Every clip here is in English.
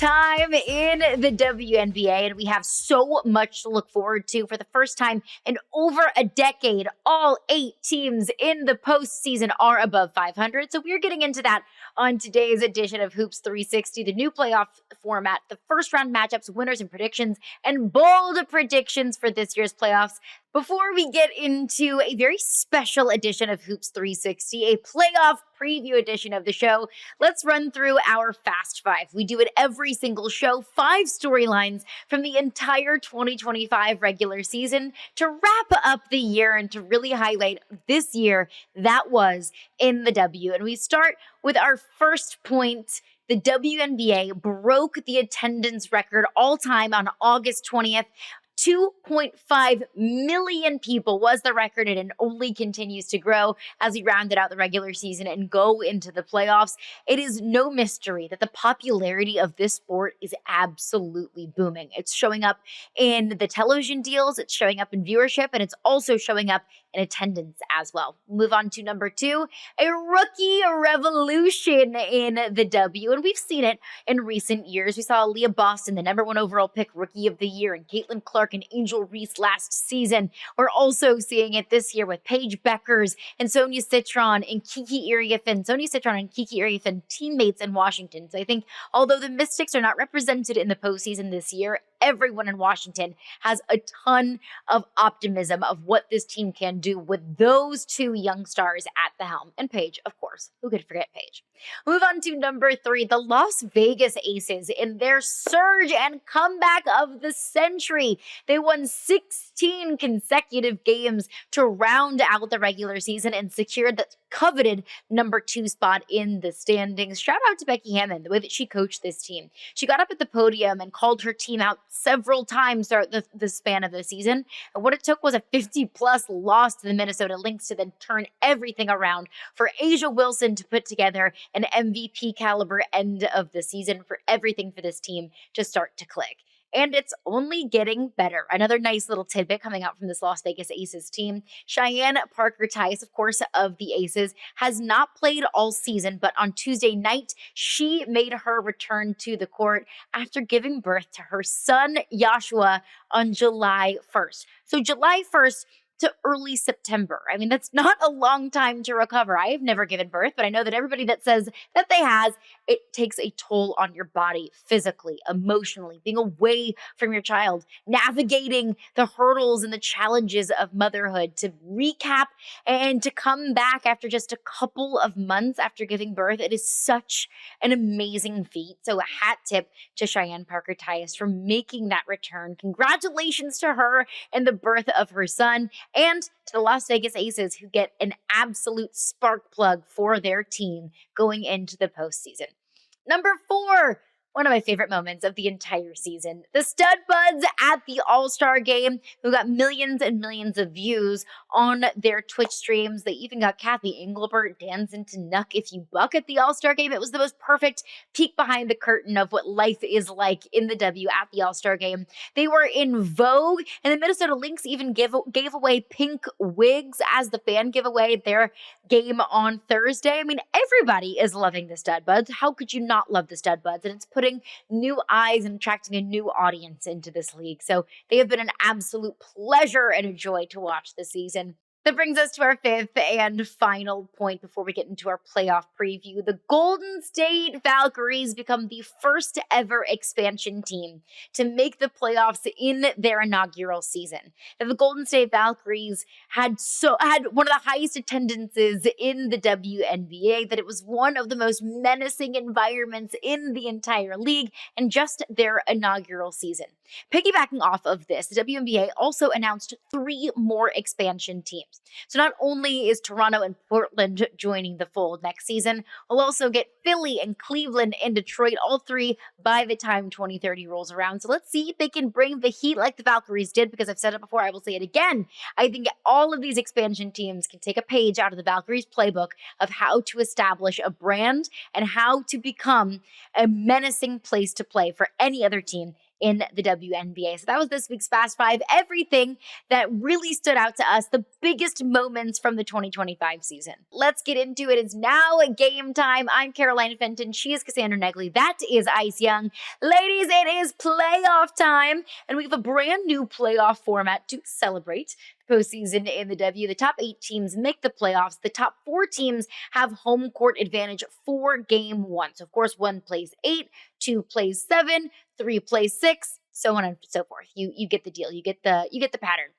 time in the WNBA, and we have so much to look forward to. For the first time in over a decade, all 8 teams in the postseason are above 500. So we're getting into that on today's edition of Hoops 360, the new playoff format, the first round matchups, winners and predictions, and bold predictions for this year's playoffs. Before we get into a very special edition of Hoops 360, a playoff preview edition of the show, let's run through our Fast Five. We do it every single show, 5 storylines from the entire 2025 regular season to wrap up the year and to really highlight this year that was in the W. And we start with our first point. The WNBA broke the attendance record all time on August 20th. 2.5 million people was the record, and it only continues to grow as we rounded out the regular season and go into the playoffs. It is no mystery that the popularity of this sport is absolutely booming. It's showing up in the television deals, it's showing up in viewership, and it's also showing up in attendance as well. Move on to number 2, a rookie revolution in the W, and we've seen it in recent years. We saw Leah Boston, the #1 overall pick, Rookie of the Year, and Caitlin Clark and Angel Reese last season. We're also seeing it this year with Paige Beckers and Sonia Citron and Kiki Iriafen. Sonia Citron and Kiki Iriafen, teammates in Washington. So I think although the Mystics are not represented in the postseason this year, everyone in Washington has a ton of optimism of what this team can do with those 2 young stars at the helm. And Paige, of course. Who could forget Paige? Move on to number 3, the Las Vegas Aces in their surge and comeback of the century. They won 16 consecutive games to round out the regular season and secured the coveted number 2 spot in the standings. Shout out to Becky Hammon, the way that she coached this team. She got up at the podium and called her team out several times throughout the span of the season. And what it took was a 50-plus loss to the Minnesota Lynx to then turn everything around for Asia Wilson to put together an MVP caliber end of the season for everything for this team to start to click. And it's only getting better. Another nice little tidbit coming out from this Las Vegas Aces team. Cheyenne Parker-Tice, of course, of the Aces, has not played all season, but on Tuesday night, she made her return to the court after giving birth to her son, Joshua, on July 1st. So July 1st to early September. I mean, that's not a long time to recover. I have never given birth, but I know that everybody that says that they has, it takes a toll on your body physically, emotionally, being away from your child, navigating the hurdles and the challenges of motherhood, to recap and to come back after just a couple of months after giving birth. It is such an amazing feat. So a hat tip to Cheyenne Parker-Tice for making that return. Congratulations to her and the birth of her son, and to the Las Vegas Aces, who get an absolute spark plug for their team going into the postseason. Number 4, one of my favorite moments of the entire season. The Stud Buds at the All-Star Game, who got millions and millions of views on their Twitch streams. They even got Kathy Engelbert dancing to Nuck If You Buck at the All-Star Game. It was the most perfect peek behind the curtain of what life is like in the W at the All-Star Game. They were in vogue, and the Minnesota Lynx even gave away pink wigs as the fan giveaway at their game on Thursday. I mean, everybody is loving the Stud Buds. How could you not love the Stud Buds? And it's putting new eyes and attracting a new audience into this league. So they have been an absolute pleasure and a joy to watch this season. That brings us to our 5th and final point before we get into our playoff preview. The Golden State Valkyries become the first ever expansion team to make the playoffs in their inaugural season. Now, the Golden State Valkyries had one of the highest attendances in the WNBA, that it was one of the most menacing environments in the entire league, and just their inaugural season. Piggybacking off of this, the WNBA also announced 3 more expansion teams. So not only is Toronto and Portland joining the fold next season, we'll also get Philly and Cleveland and Detroit, all 3 by the time 2030 rolls around. So let's see if they can bring the heat like the Valkyries did, because I've said it before, I will say it again. I think all of these expansion teams can take a page out of the Valkyries playbook of how to establish a brand and how to become a menacing place to play for any other team in the WNBA. So that was this week's Fast Five. Everything that really stood out to us, the biggest moments from the 2025 season. Let's get into it. It's now game time. I'm Caroline Fenton. She is Cassandra Negley. That is Ice Young. Ladies, it is playoff time, and we have a brand new playoff format to celebrate the postseason in the W. The top 8 teams make the playoffs. The top 4 teams have home court advantage for game 1. So, of course, 1 plays 8, 2 plays 7, 3 plays 6, so on and so forth. You get the deal. You get the pattern.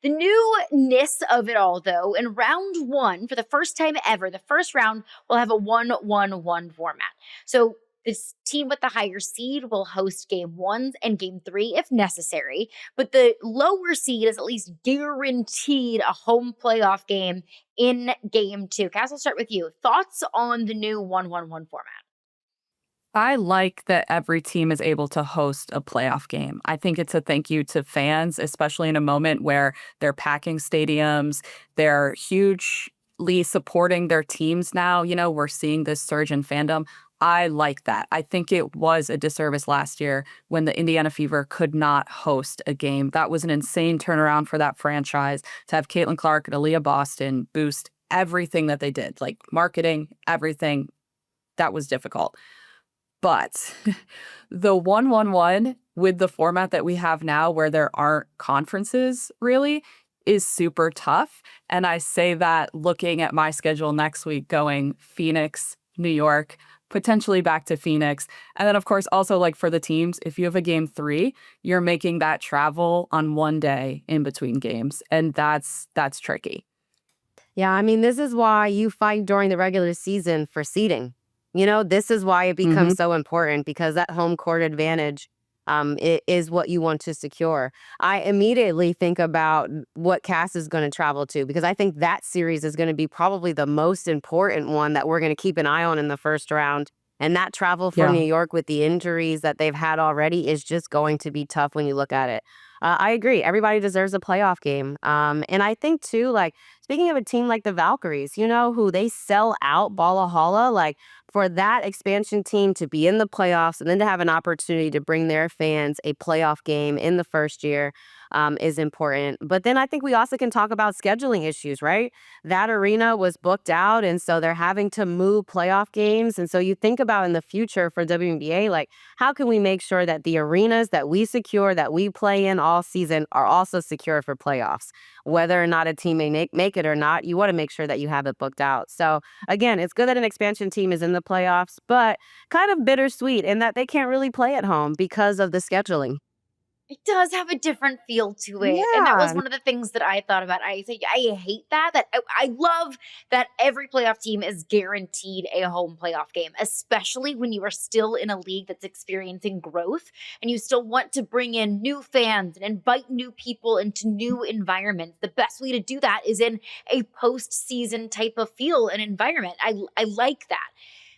The newness of it all, though, in round 1, for the first time ever, the first round will have a 1-1-1 format. So this team with the higher seed will host game 1 and game 3 if necessary, but the lower seed is at least guaranteed a home playoff game in game 2. Cass, I'll start with you. Thoughts on the new 1-1-1 format? I like that every team is able to host a playoff game. I think it's a thank you to fans, especially in a moment where they're packing stadiums, they're hugely supporting their teams now. We're seeing this surge in fandom. I like that. I think it was a disservice last year when the Indiana Fever could not host a game. That was an insane turnaround for that franchise to have Caitlin Clark and Aaliyah Boston boost everything that they did, like marketing, everything. That was difficult. But the 1-1-1 with the format that we have now where there aren't conferences really is super tough. And I say that looking at my schedule next week going Phoenix, New York, potentially back to Phoenix. And then, of course, also like for the teams, if you have a game 3, you're making that travel on one day in between games. And that's tricky. Yeah, I mean, this is why you fight during the regular season for seeding. This is why it becomes so important because that home court advantage is what you want to secure. I immediately think about what Cass is going to travel to because I think that series is going to be probably the most important one that we're going to keep an eye on in the first round. And that travel for New York with the injuries that they've had already is just going to be tough when you look at it. I agree. Everybody deserves a playoff game. And I think, too, like, speaking of a team like the Valkyries, who they sell out Bala Hala, like, for that expansion team to be in the playoffs and then to have an opportunity to bring their fans a playoff game in the first year is important. But then I think we also can talk about scheduling issues, right? That arena was booked out, and so they're having to move playoff games. And so you think about in the future for WNBA, like, how can we make sure that the arenas that we secure, that we play in all season are also secure for playoffs? Whether or not a team may make it or not, you want to make sure that you have it booked out. So again, it's good that an expansion team is in the playoffs, but kind of bittersweet in that they can't really play at home because of the scheduling. It does have a different feel to it. And that was Yeah. one of the things that I thought about. I think I hate that. I love that every playoff team is guaranteed a home playoff game, especially when you are still in a league that's experiencing growth and you still want to bring in new fans and invite new people into new environments. The best way to do that is in a postseason type of feel and environment. I like that.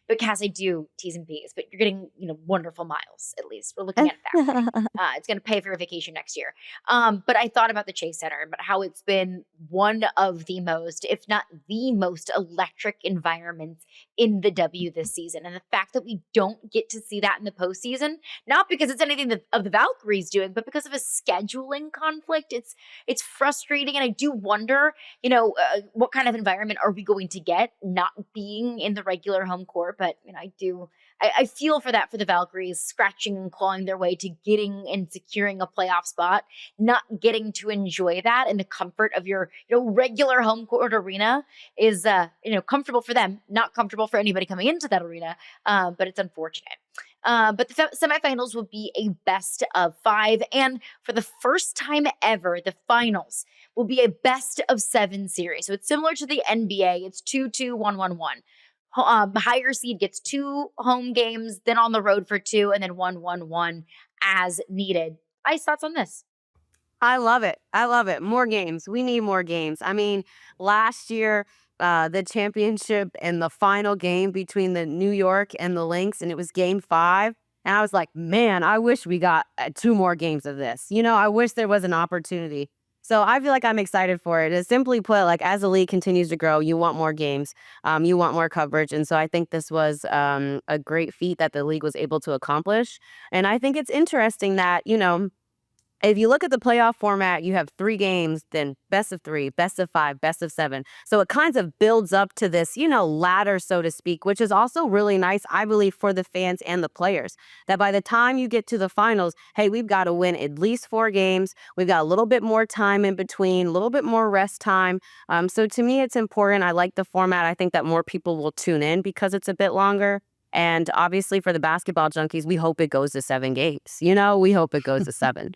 But Cass, I do T's and P's, but you're getting, wonderful miles, at least. We're looking at that. It's going to pay for your vacation next year. But I thought about the Chase Center and about how it's been one of the most, if not the most electric environments in the W this season. And the fact that we don't get to see that in the postseason, not because it's anything of the Valkyries doing, but because of a scheduling conflict, it's frustrating. And I do wonder, what kind of environment are we going to get not being in the regular home court? But I feel for that for the Valkyries, scratching and clawing their way to getting and securing a playoff spot, not getting to enjoy that in the comfort of your regular home court arena is comfortable for them, not comfortable for anybody coming into that arena. But it's unfortunate. But the semifinals will be a best of 5. And for the first time ever, the finals will be a best of 7 series. So it's similar to the NBA. It's 2-2, 1-1-1. Higher seed gets 2 home games, then on the road for 2, and then 1-1-1 as needed. Ice, thoughts on this? I love it. I love it. More games. We need more games. I mean, last year, the championship and the final game between the New York and the Lynx, and it was game 5. And I was like, man, I wish we got 2 more games of this. I wish there was an opportunity. So I feel like I'm excited for it. Simply put, like as the league continues to grow, you want more games, you want more coverage. And so I think this was a great feat that the league was able to accomplish. And I think it's interesting that, if you look at the playoff format, you have 3 games, then best of 3, best of 5, best of 7. So it kind of builds up to this, ladder, so to speak, which is also really nice, I believe, for the fans and the players. That by the time you get to the finals, hey, we've got to win at least 4 games. We've got a little bit more time in between, a little bit more rest time. So to me, it's important. I like the format. I think that more people will tune in because it's a bit longer. And obviously, for the basketball junkies, we hope it goes to 7 games. We hope it goes to 7.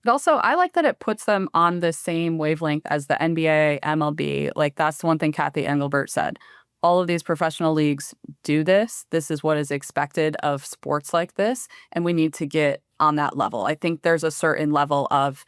But also, I like that it puts them on the same wavelength as the NBA, MLB. Like, that's the one thing Kathy Engelbert said. All of these professional leagues do this. This is what is expected of sports like this, and we need to get on that level. I think there's a certain level of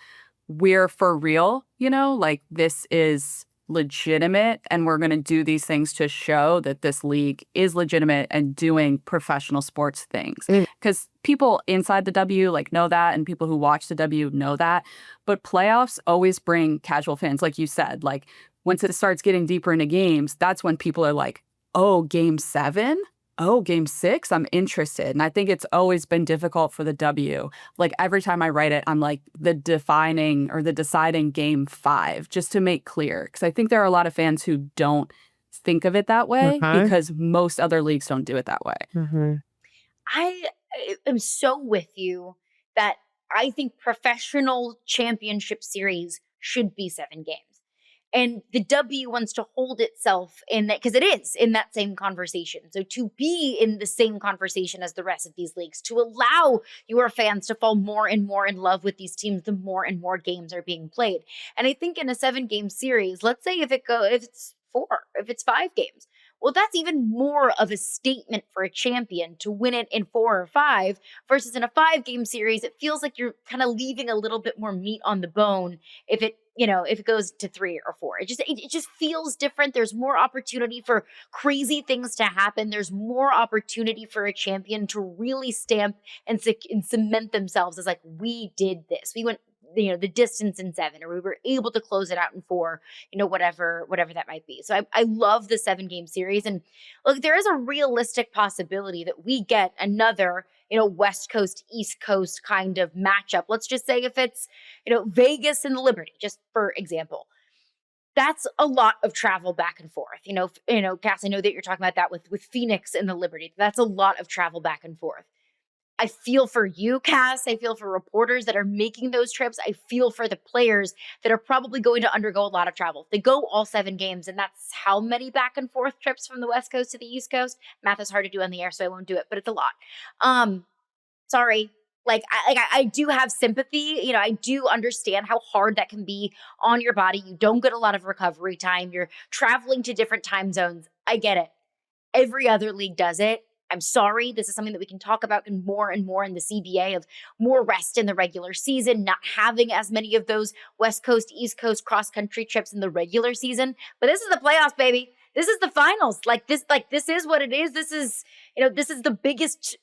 we're for real, like this is legitimate, and we're going to do these things to show that this league is legitimate and doing professional sports things. Because people inside the W know that, and people who watch the W know that. But playoffs always bring casual fans, like you said. Like once it starts getting deeper into games, that's when people are like, oh, game 7? Oh, game 6? I'm interested. And I think it's always been difficult for the W. Like every time I write it, I'm like the deciding game 5, just to make clear. Because I think there are a lot of fans who don't think of it that way because most other leagues don't do it that way. I am so with you that I think professional championship series should be 7 games. And the W wants to hold itself in that, because it is in that same conversation. So to be in the same conversation as the rest of these leagues, to allow your fans to fall more and more in love with these teams, the more and more games are being played. And I think in a 7-game series, let's say if it's 4, if it's 5 games, well, that's even more of a statement for a champion to win it in 4 or 5 versus in a 5-game series. It feels like you're kind of leaving a little bit more meat on the bone if it goes to 3 or 4. It just feels different. There's more opportunity for crazy things to happen. There's more opportunity for a champion to really stamp and cement themselves as like, we did this. We went the distance in 7, or we were able to close it out in 4, whatever that might be. So I love the 7-game series. And look, there is a realistic possibility that we get another, West Coast, East Coast kind of matchup. Let's just say if it's, Vegas and the Liberty, just for example. That's a lot of travel back and forth. Cass, I know that you're talking about that with Phoenix and the Liberty. That's a lot of travel back and forth. I feel for you, Cass. I feel for reporters that are making those trips. I feel for the players that are probably going to undergo a lot of travel. If they go all 7 games, and that's how many back and forth trips from the West Coast to the East Coast. Math is hard to do on the air, so I won't do it, but it's a lot. Sorry. I do have sympathy. I do understand how hard that can be on your body. You don't get a lot of recovery time. You're traveling to different time zones. I get it. Every other league does it. I'm sorry. This is something that we can talk about more and more in the CBA, of more rest in the regular season, not having as many of those West Coast, East Coast cross-country trips in the regular season. But this is the playoffs, baby. This is the finals. This is what it is. This is the biggest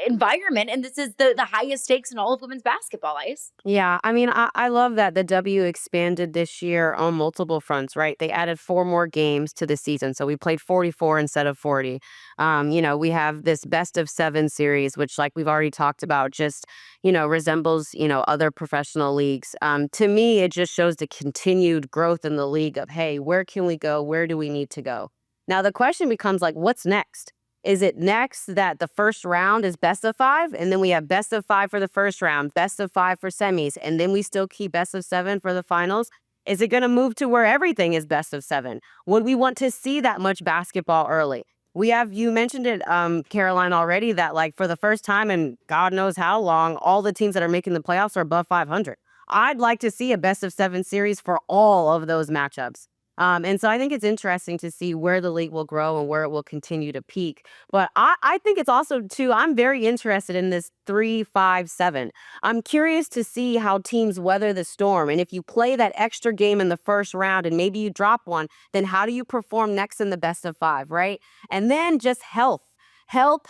environment, and this is the highest stakes in all of women's basketball, Ice. Yeah, I mean, I love that the W expanded this year on multiple fronts, right? They added 4 more games to the season. So we played 44 instead of 40. We have this best of 7 series, which, like we've already talked about, just, resembles, other professional leagues. To me, it just shows the continued growth in the league of, hey, where can we go? Where do we need to go? Now, the question becomes like, what's next? Is it next that the first round is best of 5, and then we have best of 5 for the first round, best of 5 for semis, and then we still keep best of 7 for the finals? Is it going to move to where everything is best of 7? Would we want to see that much basketball early? You mentioned it, Caroline, already, that for the first time in God knows how long, all the teams that are making the playoffs are above 500. I'd like to see a best of 7 series for all of those matchups. And so I think it's interesting to see where the league will grow and where it will continue to peak. But I think it's also, too, I'm very interested in this 3-5-7. I'm curious to see how teams weather the storm. And if you play that extra game in the first round and maybe you drop one, then how do you perform next in the best of 5, right? And then just health. Health,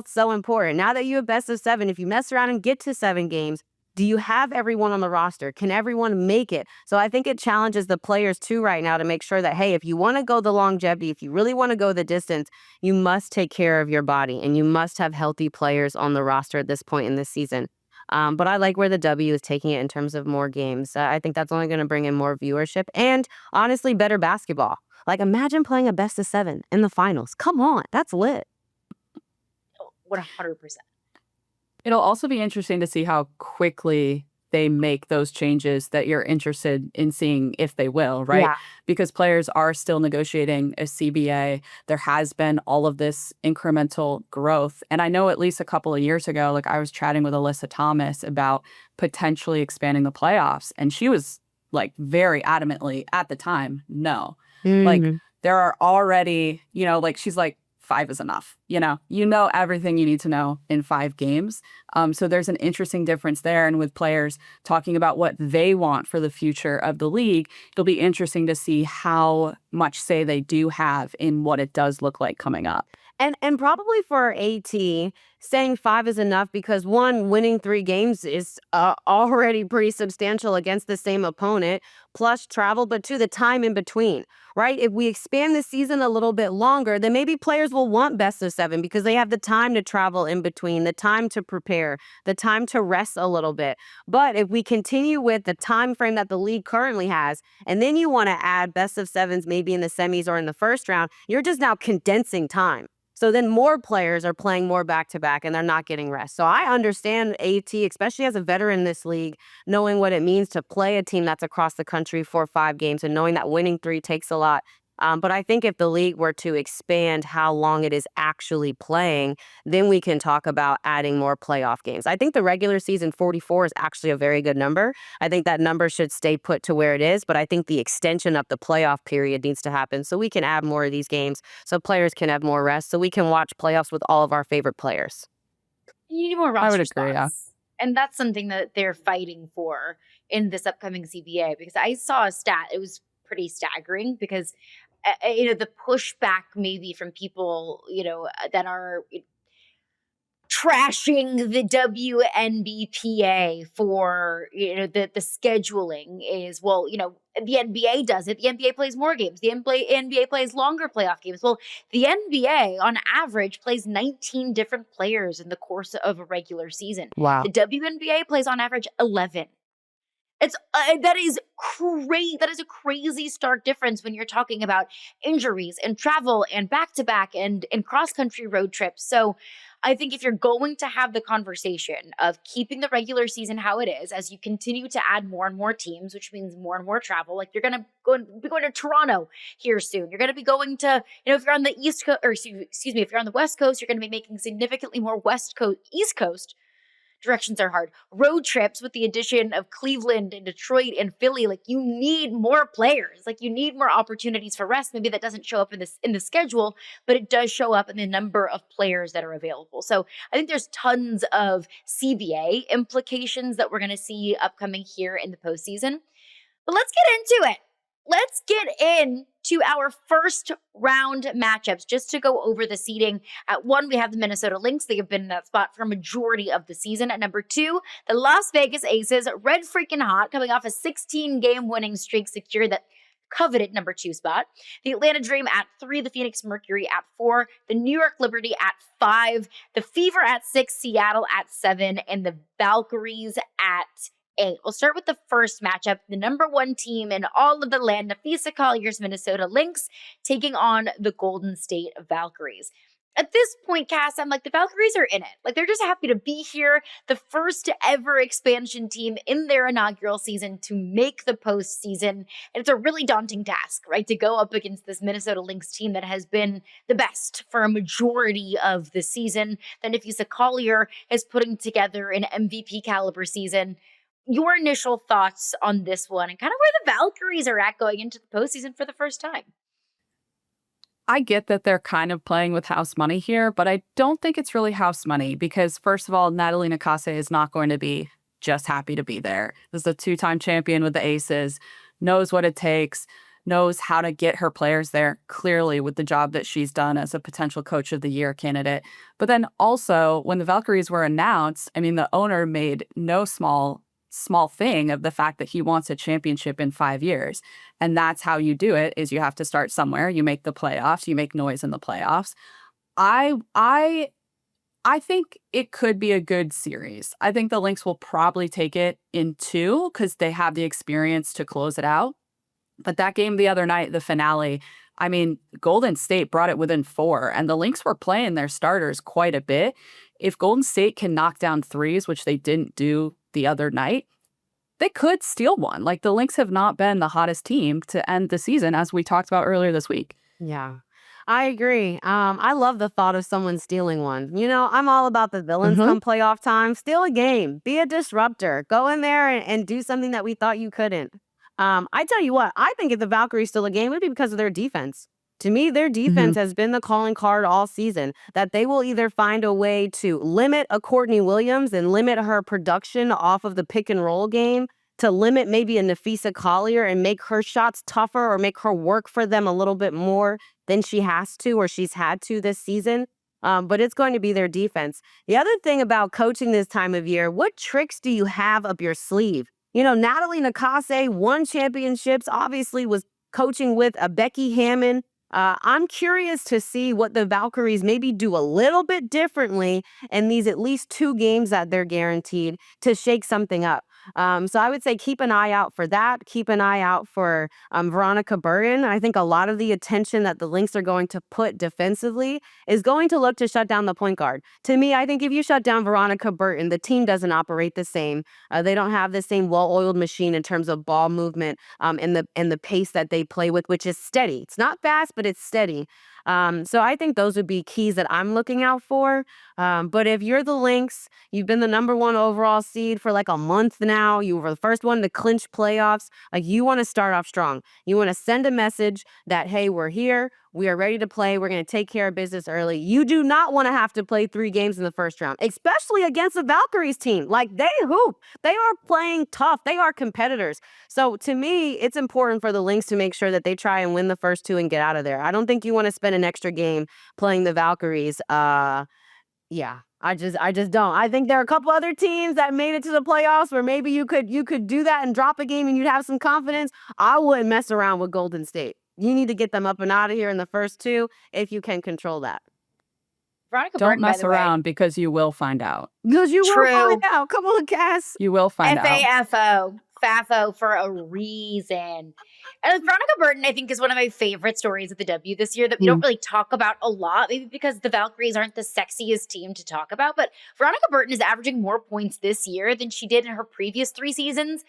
so important. Now that you have best of 7, if you mess around and get to 7 games, Do you have everyone on the roster? Can everyone make it? So I think it challenges the players too right now to make sure that, hey, if you want to go the longevity, if you really want to go the distance, you must take care of your body and you must have healthy players on the roster at this point in this season. But I like where the W is taking it in terms of more games. I think that's only going to bring in more viewership and honestly better basketball. Like imagine playing a best of 7 in the finals. Come on, that's lit. 100%. It'll also be interesting to see how quickly they make those changes that you're interested in seeing if they will, right? Yeah. Because players are still negotiating a CBA. There has been all of this incremental growth. And I know at least a couple of years ago, like I was chatting with Alyssa Thomas about potentially expanding the playoffs. And she was like very adamantly at the time, no. Like Mhm. there are already, like she's like, 5 is enough. You know everything you need to know in 5 games. So there's an interesting difference there. And with players talking about what they want for the future of the league, it'll be interesting to see how much say they do have in what it does look like coming up. And probably for AT, saying 5 is enough because one, winning 3 games is already pretty substantial against the same opponent, plus travel, but two, the time in between, right? If we expand the season a little bit longer, then maybe players will want best of 7 because they have the time to travel in between, the time to prepare, the time to rest a little bit. But if we continue with the time frame that the league currently has, and then you want to add best of 7s maybe in the semis or in the first round, you're just now condensing time. So then more players are playing more back-to-back and they're not getting rest. So I understand AT, especially as a veteran in this league, knowing what it means to play a team that's across the country for 5 games and knowing that winning 3 takes a lot. But I think if the league were to expand how long it is actually playing, then we can talk about adding more playoff games. I think the regular season 44 is actually a very good number. I think that number should stay put to where it is, but I think the extension of the playoff period needs to happen so we can add more of these games so players can have more rest, so we can watch playoffs with all of our favorite players. You need more I would roster agree, yeah. spots. And that's something that they're fighting for in this upcoming CBA because I saw a stat. It was pretty staggering because, the pushback maybe from people, that are trashing the WNBPA for the scheduling is well, the NBA does it. The NBA plays more games. The NBA plays longer playoff games. Well, the NBA on average plays 19 different players in the course of a regular season. Wow. The WNBA plays on average 11. It's that is crazy. That is a crazy stark difference when you're talking about injuries and travel and back to back and cross country road trips. So, I think if you're going to have the conversation of keeping the regular season how it is, as you continue to add more and more teams, which means more and more travel, like you're gonna be going to Toronto here soon. You're gonna be going to, if you're on the East Coast, or excuse me, if you're on the West Coast, you're gonna be making significantly more East Coast directions are hard. Road trips with the addition of Cleveland and Detroit and Philly, like you need more players. Like you need more opportunities for rest. Maybe that doesn't show up in the schedule, but it does show up in the number of players that are available. So I think there's tons of CBA implications that we're going to see upcoming here in the postseason. But let's get into it. Let's get into our first round matchups just to go over the seeding. At 1, we have the Minnesota Lynx. They have been in that spot for a majority of the season. At number 2, the Las Vegas Aces, red freaking hot, coming off a 16-game winning streak, secured that coveted number 2 spot. The Atlanta Dream at 3, the Phoenix Mercury at 4, the New York Liberty at 5, the Fever at 6, Seattle at 7, and the Valkyries at 8. We'll start with the first matchup. The number 1 team in all of the land, Nafisa Collier's Minnesota Lynx, taking on the Golden State Valkyries. At this point, Cass, I'm like, the Valkyries are in it. Like, they're just happy to be here. The first ever expansion team in their inaugural season to make the postseason. And it's a really daunting task, right? To go up against this Minnesota Lynx team that has been the best for a majority of the season. Then Nafisa Collier is putting together an MVP caliber season. Your initial thoughts on this one and kind of where the Valkyries are at going into the postseason for the first time. I get that they're kind of playing with house money here, but I don't think it's really house money because, first of all, Natalie Nakase is not going to be just happy to be there. This is a 2-time champion with the Aces, knows what it takes, knows how to get her players there, clearly with the job that she's done as a potential Coach of the Year candidate. But then also, when the Valkyries were announced, I mean, the owner made no small small thing of the fact that he wants a championship in 5 years. And that's how you do it, is you have to start somewhere. You make the playoffs, you make noise in the playoffs. I think it could be a good series. I think the Lynx will probably take it in 2 because they have the experience to close it out. But that game the other night, the finale, I mean, Golden State brought it within 4, and the Lynx were playing their starters quite a bit. If Golden State can knock down threes, which they didn't do the other night, they could steal one. Like, the Lynx have not been the hottest team to end the season, as we talked about earlier this week. Yeah, I agree. I love the thought of someone stealing one. You know, I'm all about the villains come playoff time. Steal a game. Be a disruptor. Go in there and do something that we thought you couldn't. I tell you what, I think if the Valkyries steal a game, it would be because of their defense. To me, their defense has been the calling card all season, that they will either find a way to limit a Courtney Williams and limit her production off of the pick and roll game, to limit maybe a Nafisa Collier and make her shots tougher or make her work for them a little bit more than she has to or she's had to this season. But it's going to be their defense. The other thing about coaching this time of year, what tricks do you have up your sleeve? You know, Natalie Nakase won championships, obviously was coaching with a Becky Hammond. I'm curious to see what the Valkyries maybe do a little bit differently in these at least 2 games that they're guaranteed to shake something up. So I would say keep an eye out for that. Keep an eye out for Veronica Burton. I think a lot of the attention that the Lynx are going to put defensively is going to look to shut down the point guard. To me, I think if you shut down Veronica Burton, the team doesn't operate the same. They don't have the same well-oiled machine in terms of ball movement and the pace that they play with, which is steady. It's not fast, but it's steady. So I think those would be keys that I'm looking out for. But if you're the Lynx, you've been the #1 overall seed for like a month now. You were the first one to clinch playoffs. Like, you want to start off strong. You want to send a message that, hey, we're here. We are ready to play. We're going to take care of business early. You do not want to have to play 3 games in the first round, especially against the Valkyries team. Like, they hoop. They are playing tough. They are competitors. So to me, it's important for the Lynx to make sure that they try and win the first 2 and get out of there. I don't think you want to spend an extra game playing the Valkyries. Yeah, I just don't. I think there are a couple other teams that made it to the playoffs where maybe you could do that and drop a game and you'd have some confidence. I wouldn't mess around with Golden State. You need to get them up and out of here in the first 2 if you can control that. Veronica Don't Burton, by mess the way. around because you will find out. Because you will True. find out. Come on, Cass. You will find out. FAFO. FAFO for a reason. And Veronica Burton, I think, is one of my favorite stories of the W this year that we don't really talk about a lot, maybe because the Valkyries aren't the sexiest team to talk about. But Veronica Burton is averaging more points this year than she did in her previous 3 seasons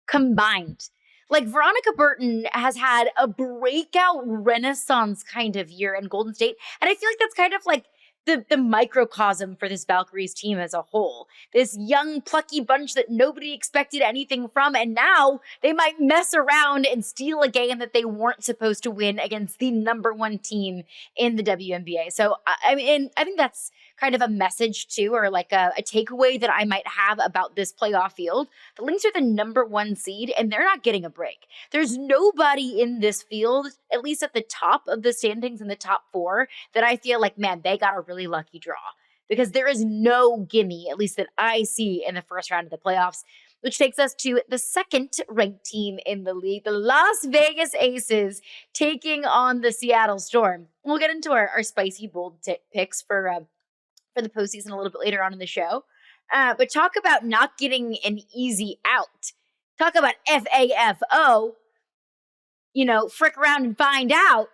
combined. Like, Veronica Burton has had a breakout renaissance kind of year in Golden State. And I feel like that's kind of like the microcosm for this Valkyries team as a whole. This young, plucky bunch that nobody expected anything from, and now they might mess around and steal a game that they weren't supposed to win against the #1 team in the WNBA. So, I mean, I think that's kind of a message too, or like a takeaway that I might have about this playoff field. The Lynx are the #1 seed, and they're not getting a break. There's nobody in this field, at least at the top of the standings in the top 4, that I feel like, man, they got a really lucky draw. Because there is no gimme, at least that I see, in the first round of the playoffs, which takes us to the second ranked team in the league, the Las Vegas Aces, taking on the Seattle Storm. We'll get into our spicy, bold picks for the postseason a little bit later on in the show. But talk about not getting an easy out. Talk about FAFO. You know, frick around and find out.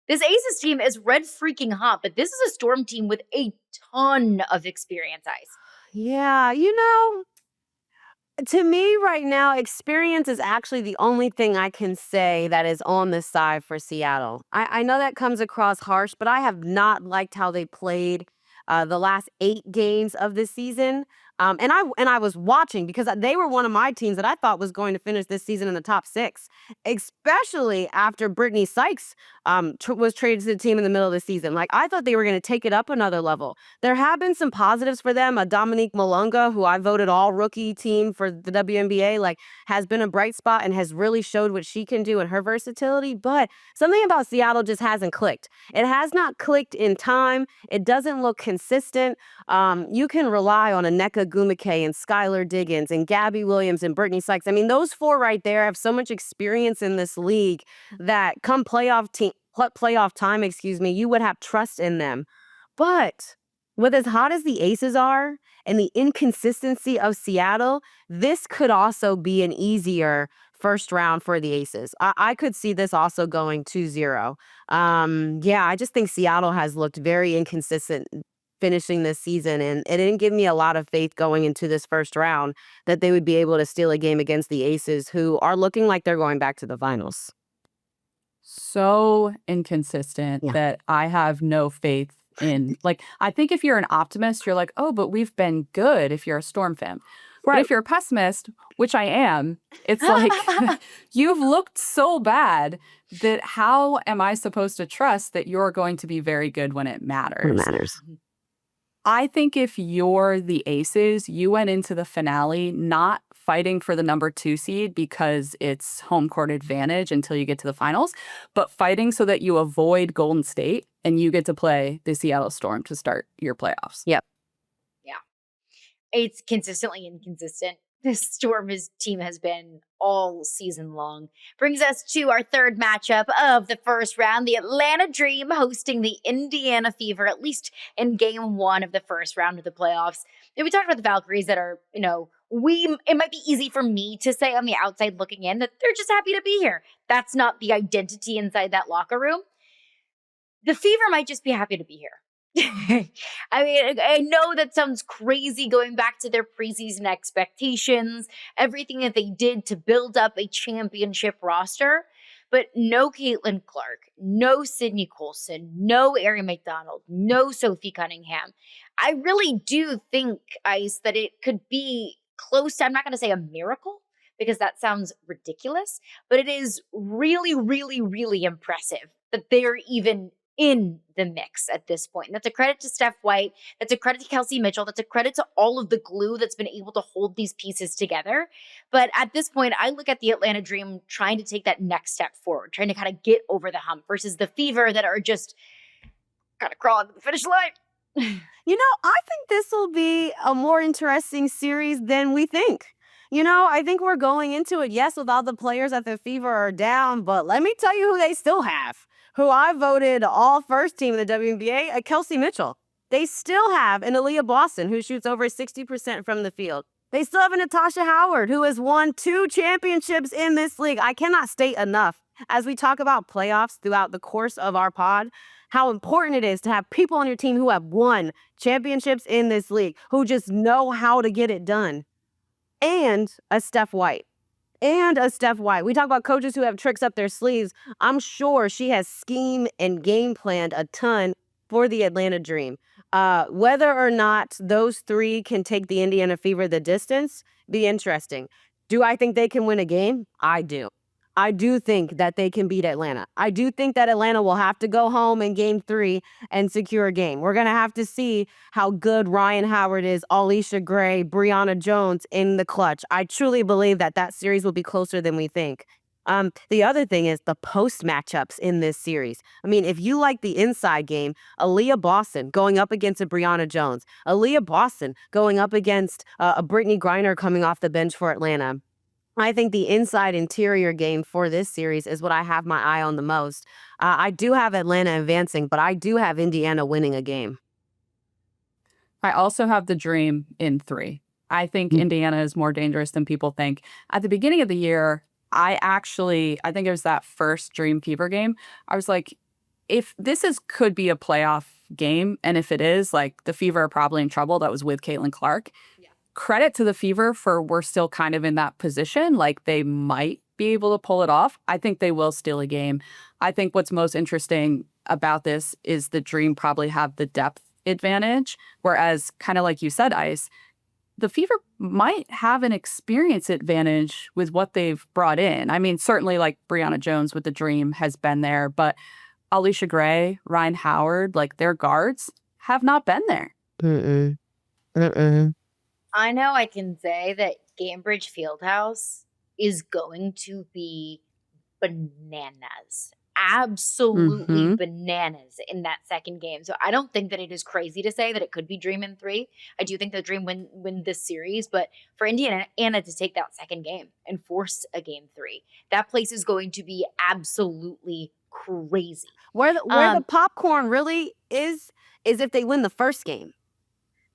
This Aces team is red freaking hot, but this is a Storm team with a ton of experience, Ice. Yeah, you know, to me right now, experience is actually the only thing I can say that is on the side for Seattle. I know that comes across harsh, but I have not liked how they played the last 8 games of this season. And I was watching because they were one of my teams that I thought was going to finish this season in the top 6, especially after Brittany Sykes was traded to the team in the middle of the season. Like, I thought they were going to take it up another level. There have been some positives for them. Dominique Malunga, who I voted all rookie team for the WNBA, like, has been a bright spot and has really showed what she can do and her versatility. But something about Seattle just hasn't clicked. It has not clicked in time. It doesn't look consistent. You can rely on Aneka Agumake and Skylar Diggins and Gabby Williams and Brittany Sykes. I mean, those four right there have so much experience in this league that come playoff time, you would have trust in them. But with as hot as the Aces are and the inconsistency of Seattle, this could also be an easier first round for the Aces. I could see this also going 2-0. Yeah, I just think Seattle has looked very inconsistent finishing this season, and it didn't give me a lot of faith going into this first round that they would be able to steal a game against the Aces, who are looking like they're going back to the finals. So inconsistent Yeah. that I have no faith in. Like, I think if you're an optimist, you're like, oh, but we've been good if you're a Storm fan. But if you're a pessimist, which I am, it's like you've looked so bad that how am I supposed to trust that you're going to be very good when it matters? It matters. I think if you're the Aces, you went into the finale not fighting for the number 2 seed because it's home court advantage until you get to the finals, but fighting so that you avoid Golden State and you get to play the Seattle Storm to start your playoffs. Yep. It's consistently inconsistent. This Storm's team has been all season long. Brings us to our third matchup of the first round, the Atlanta Dream hosting the Indiana Fever, at least in game 1 of the first round of the playoffs. And we talked about the Valkyries that are, it might be easy for me to say on the outside looking in that they're just happy to be here. That's not the identity inside that locker room. The Fever might just be happy to be here. I mean, I know that sounds crazy going back to their preseason expectations, everything that they did to build up a championship roster, but no Caitlin Clark, no Sydney Colson, no Erin McDonald, no Sophie Cunningham. I really do think, Ice, that it could be close to, I'm not going to say a miracle, because that sounds ridiculous, but it is really, really, really impressive that they're even in the mix at this point. And that's a credit to Steph White. That's a credit to Kelsey Mitchell. That's a credit to all of the glue that's been able to hold these pieces together. But at this point, I look at the Atlanta Dream trying to take that next step forward, trying to kind of get over the hump versus the Fever that are just kind of crawling to the finish line. I think this will be a more interesting series than we think. I think we're going into it, yes, with all the players at the Fever are down, but let me tell you who they still have. Who I voted all first team in the WNBA, Kelsey Mitchell. They still have an Aaliyah Boston, who shoots over 60% from the field. They still have a Natasha Howard, who has won 2 championships in this league. I cannot state enough, as we talk about playoffs throughout the course of our pod, how important it is to have people on your team who have won championships in this league, who just know how to get it done. And a Steph White. We talk about coaches who have tricks up their sleeves. I'm sure she has schemed and game planned a ton for the Atlanta Dream. Whether or not those 3 can take the Indiana Fever the distance, be interesting. Do I think they can win a game? I do. I do think that they can beat Atlanta. I do think that Atlanta will have to go home in game 3 and secure a game. We're going to have to see how good Ryan Howard is, Alicia Gray, Brianna Jones in the clutch. I truly believe that series will be closer than we think. The other thing is the post matchups in this series. I mean, if you like the inside game, Aaliyah Boston going up against a Brianna Jones, Aaliyah Boston going up against a Brittany Griner coming off the bench for Atlanta. I think the inside interior game for this series is what I have my eye on the most. I do have Atlanta advancing, but I do have Indiana winning a game. I also have the Dream in 3. I think Indiana is more dangerous than people think. At the beginning of the year, I think it was that first Dream Fever game. I was like, if this could be a playoff game, and if it is, like, the Fever are probably in trouble. That was with Caitlin Clark. Credit to the Fever for we're still kind of in that position. Like, they might be able to pull it off. I think they will steal a game. I think what's most interesting about this is the Dream probably have the depth advantage, whereas, kind of like you said, Ice, the Fever might have an experience advantage with what they've brought in. I mean, certainly like Brianna Jones with the Dream has been there, but Alicia Gray, Ryan Howard, like, their guards have not been there. I know I can say that Gainbridge Fieldhouse is going to be bananas. absolutely Mm-hmm. bananas in that second game. So I don't think that it is crazy to say that it could be Dream in 3. I do think the Dream win this series, but for Indiana to take that second game and force a game 3, that place is going to be absolutely crazy. Where the popcorn really is if they win the first game.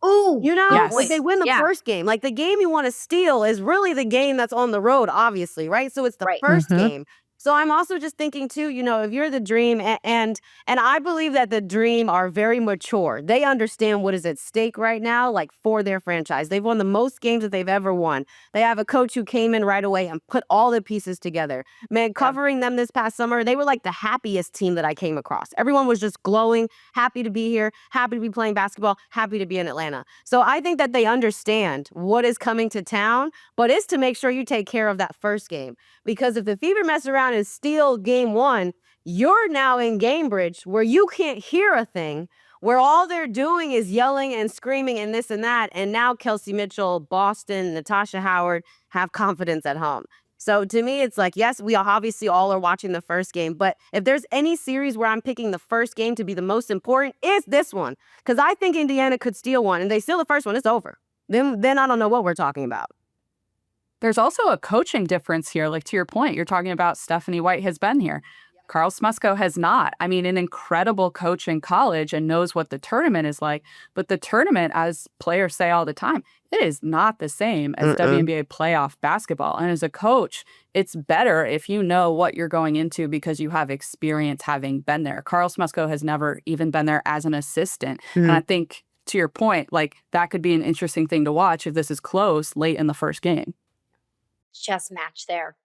Ooh, You know, good if point. they win the Yeah, first game, like the game you want to steal is really the game that's on the road, obviously, right? So it's the right. first Mm-hmm. game. So I'm also just thinking too, if you're the Dream, and I believe that the Dream are very mature. They understand what is at stake right now, like for their franchise. They've won the most games that they've ever won. They have a coach who came in right away and put all the pieces together. Man, Yeah. covering them this past summer, they were like the happiest team that I came across. Everyone was just glowing, happy to be here, happy to be playing basketball, happy to be in Atlanta. So I think that they understand what is coming to town, but it's to make sure you take care of that first game. Because if the Fever mess around and steal game 1, you're now in Gamebridge where you can't hear a thing, where all they're doing is yelling and screaming and this and that. And now Kelsey Mitchell, Boston, Natasha Howard have confidence at home. So to me, it's like, yes, we obviously all are watching the first game, but if there's any series where I'm picking the first game to be the most important, it's this one. Because I think Indiana could steal one, and they steal the first one, it's over. Then I don't know what we're talking about. There's also a coaching difference here. Like, to your point, you're talking about Stephanie White has been here. Carl Smusko has not. I mean, an incredible coach in college and knows what the tournament is like. But the tournament, as players say all the time, it is not the same as WNBA playoff basketball. And as a coach, it's better if you know what you're going into because you have experience having been there. Carl Smusko has never even been there as an assistant. And I think, to your point, like that could be an interesting thing to watch if this is close late in the first game. Chess match there.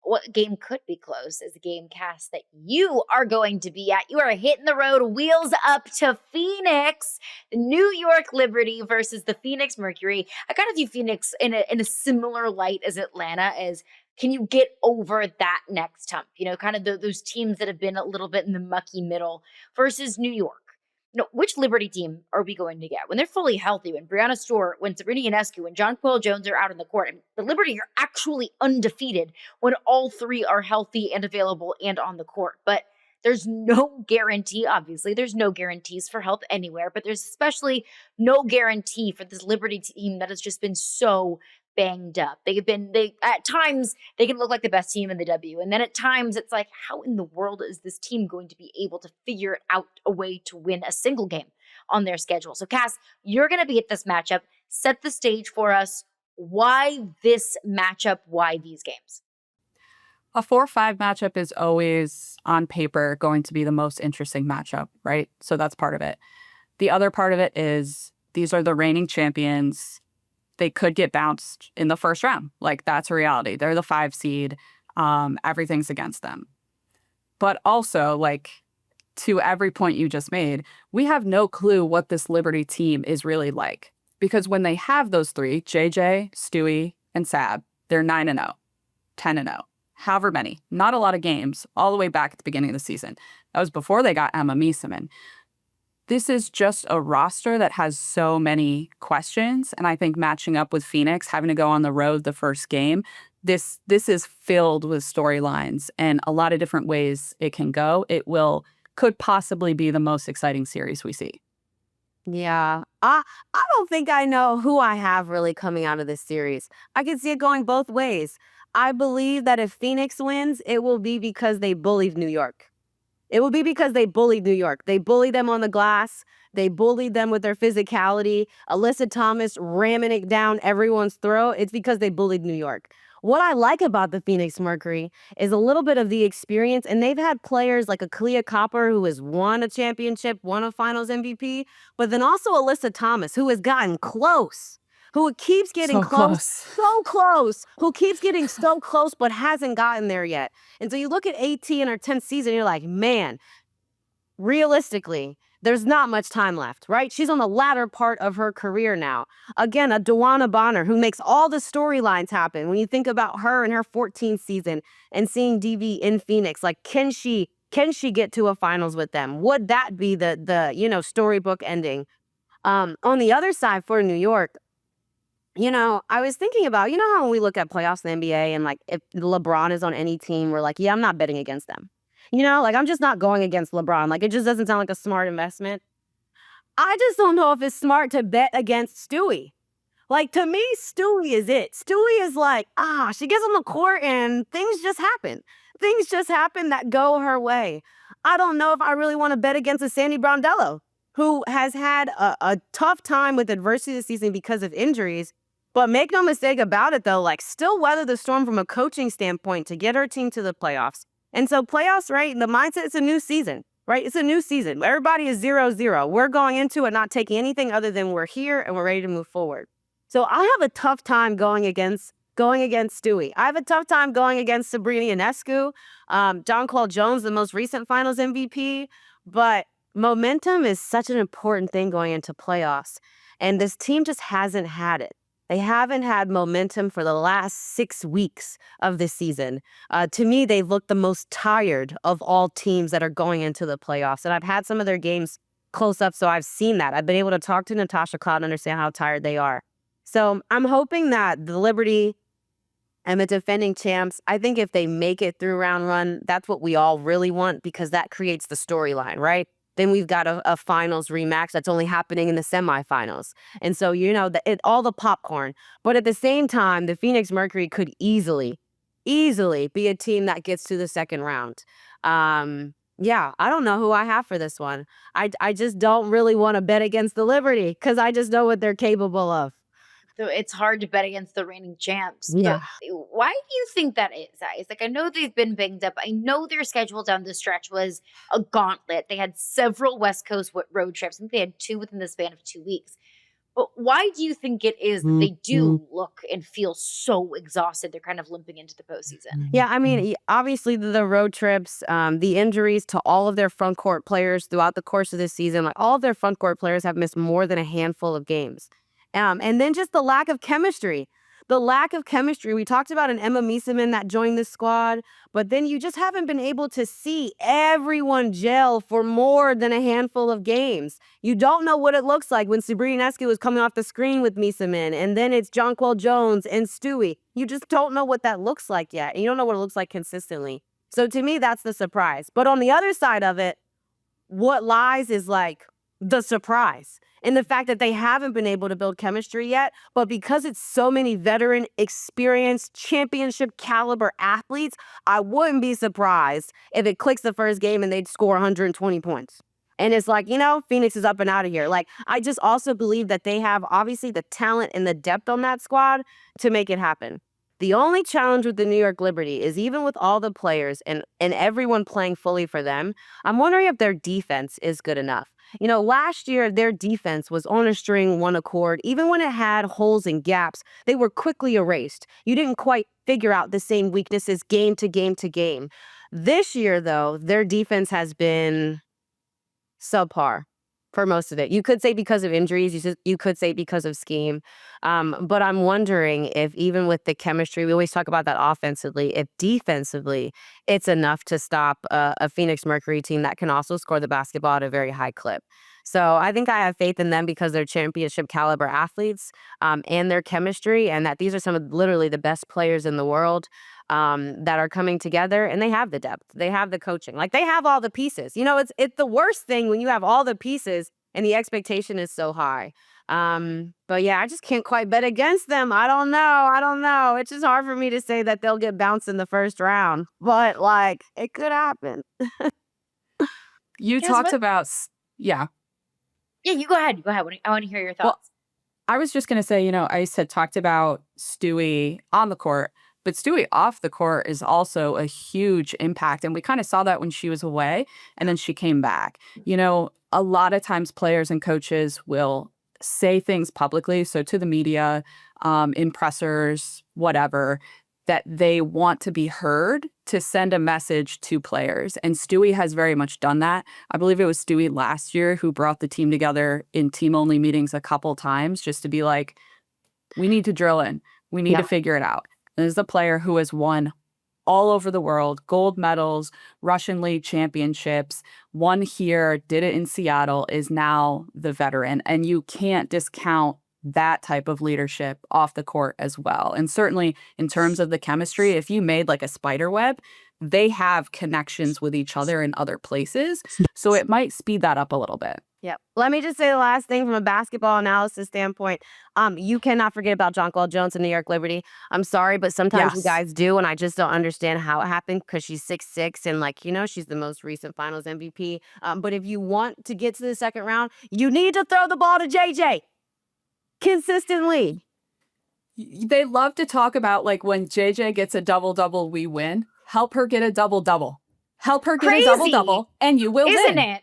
What game could be close is a game cast that you are going to be at. You are hitting the road, wheels up to Phoenix, the New York Liberty versus the Phoenix Mercury. I kind of view Phoenix in a similar light as Atlanta. As can you get over that next hump? Kind of those teams that have been a little bit in the mucky middle versus New York. Which Liberty team are we going to get when they're fully healthy? When Brianna Stewart, when Sabrina Ionescu, when John Quill Jones are out on the court, and the Liberty are actually undefeated when all three are healthy and available and on the court. But there's no guarantee. Obviously, there's no guarantees for health anywhere. But there's especially no guarantee for this Liberty team that has just been so banged up. They at times they can look like the best team in the W, and then at times it's like, how in the world is this team going to be able to figure out a way to win a single game on their schedule? So Cass, you're going to be at this matchup. Set the stage for us. Why this matchup? Why these games? A 4-5 matchup is always, on paper, going to be the most interesting matchup, right? So that's part of it. The other part of it is these are the reigning champions. They could get bounced in the first round. Like, that's a reality. They're the 5 seed. Everything's against them. But also, like, to every point you just made, we have no clue what this Liberty team is really like. Because when they have those 3, JJ, Stewie, and Sab, they're 9-0, 10-0, however many. Not a lot of games, all the way back at the beginning of the season. That was before they got Emma Meeseman. This is just a roster that has so many questions. And I think matching up with Phoenix, having to go on the road the first game, this is filled with storylines and a lot of different ways it can go. Could possibly be the most exciting series we see. Yeah, I don't think I know who I have really coming out of this series. I can see it going both ways. I believe that if Phoenix wins, it will be because they bullied New York. It will be because they bullied New York. They bullied them on the glass. They bullied them with their physicality. Alyssa Thomas ramming it down everyone's throat. It's because they bullied New York. What I like about the Phoenix Mercury is a little bit of the experience, and they've had players like a Clea Copper who has won a championship, won a finals MVP, but then also Alyssa Thomas who has gotten close, who keeps getting So close. so close, who keeps getting so close but hasn't gotten there yet. And so you look at AT in her 10th season, you're like, man, realistically, there's not much time left, right? She's on the latter part of her career now. Again, a Dewana Bonner who makes all the storylines happen. When you think about her in her 14th season and seeing DV in Phoenix, like, can she get to a finals with them? Would that be the storybook ending? On the other side for New York, I was thinking about, how when we look at playoffs in the NBA and like if LeBron is on any team, we're like, yeah, I'm not betting against them. You know, like I'm just not going against LeBron. Like it just doesn't sound like a smart investment. I just don't know if it's smart to bet against Stewie. Like to me, Stewie is it. Stewie is like, she gets on the court and things just happen. Things just happen that go her way. I don't know if I really want to bet against a Sandy Brondello, who has had a tough time with adversity this season because of injuries. But make no mistake about it, though, like still weather the storm from a coaching standpoint to get her team to the playoffs. And so playoffs, right? The mindset is a new season, right? It's a new season. Everybody is 0-0. We're going into it not taking anything other than we're here and we're ready to move forward. So I have a tough time going against Stewie. I have a tough time going against Sabrina Ionescu, Jonquel Jones, the most recent Finals MVP. But momentum is such an important thing going into playoffs, and this team just hasn't had it. They haven't had momentum for the last 6 weeks of this season. To me, they look the most tired of all teams that are going into the playoffs. And I've had some of their games close up, so I've seen that. I've been able to talk to Natasha Cloud and understand how tired they are. So I'm hoping that the Liberty and the defending champs, I think if they make it through round one, that's what we all really want because that creates the storyline, right? Then we've got a finals rematch that's only happening in the semifinals. And so, you know, all the popcorn. But at the same time, the Phoenix Mercury could easily be a team that gets to the second round. Yeah, I don't know who I have for this one. I just don't really want to bet against the Liberty because I just know what they're capable of. So it's hard to bet against the reigning champs. Yeah. But why do you think that is, Ice? Like, I know they've been banged up. I know their schedule down the stretch was a gauntlet. They had several West Coast road trips. I think they had 2 within the span of 2 weeks. But why do you think it is that they do look and feel so exhausted? They're kind of limping into the postseason. Yeah, I mean, obviously the road trips, the injuries to all of their front court players throughout the course of this season, like all of their front court players have missed more than a handful of games. And then just the lack of chemistry. The lack of chemistry. We talked about an Emma Miesemann that joined the squad, but then you just haven't been able to see everyone gel for more than a handful of games. You don't know what it looks like when Sabrina Ionescu is coming off the screen with Miesemann, and then it's Jonquel Jones and Stewie. You just don't know what that looks like yet, and you don't know what it looks like consistently. So to me, that's the surprise. But on the other side of it, what lies is like the surprise in the fact that they haven't been able to build chemistry yet, but because it's so many veteran, experienced, championship caliber athletes, I wouldn't be surprised if it clicks the first game and they'd score 120 points. And it's like, you know, Phoenix is up and out of here. Like, I just also believe that they have obviously the talent and the depth on that squad to make it happen. The only challenge with the New York Liberty is even with all the players and everyone playing fully for them, I'm wondering if their defense is good enough. You know, last year, their defense was on a string, one accord. Even when it had holes and gaps, they were quickly erased. You didn't quite figure out the same weaknesses game to game to game. This year, though, their defense has been subpar for most of it. You could say because of injuries, you could say because of scheme. But I'm wondering if even with the chemistry, we always talk about that offensively, if defensively, it's enough to stop a Phoenix Mercury team that can also score the basketball at a very high clip. So I think I have faith in them because they're championship caliber athletes and their chemistry, and that these are some of literally the best players in the world that are coming together, and they have the depth, they have the coaching, like they have all the pieces. You know, it's the worst thing when you have all the pieces and the expectation is so high. But yeah, I just can't quite bet against them. I don't know. It's just hard for me to say that they'll get bounced in the first round, but like it could happen. You talked about, yeah. Yeah, you go ahead. I want to hear your thoughts. Well, I was just going to say, you know, Ice had talked about Stewie on the court, but Stewie off the court is also a huge impact. And we kind of saw that when she was away and then she came back. You know, a lot of times players and coaches will say things publicly, so to the media, in pressers, whatever, that they want to be heard to send a message to players. And Stewie has very much done that. I believe it was Stewie last year who brought the team together in team-only meetings a couple times just to be like, we need to drill in. We need to figure it out. This is a player who has won all over the world, gold medals, Russian League championships, won here, did it in Seattle, is now the veteran. And you can't discount that type of leadership off the court as well. And certainly in terms of the chemistry, if you made like a spider web, they have connections with each other in other places. So it might speed that up a little bit. Yep. Let me just say the last thing from a basketball analysis standpoint. You cannot forget about Jonquel Jones and New York Liberty. I'm sorry, but sometimes you Yes. guys do, and I just don't understand how it happened because she's 6'6", and she's the most recent Finals MVP. But if you want to get to the second round, you need to throw the ball to JJ consistently. They love to talk about like when JJ gets a double-double, we win. Help her get a double-double. Help her get Crazy, a double-double, and you will isn't win. it?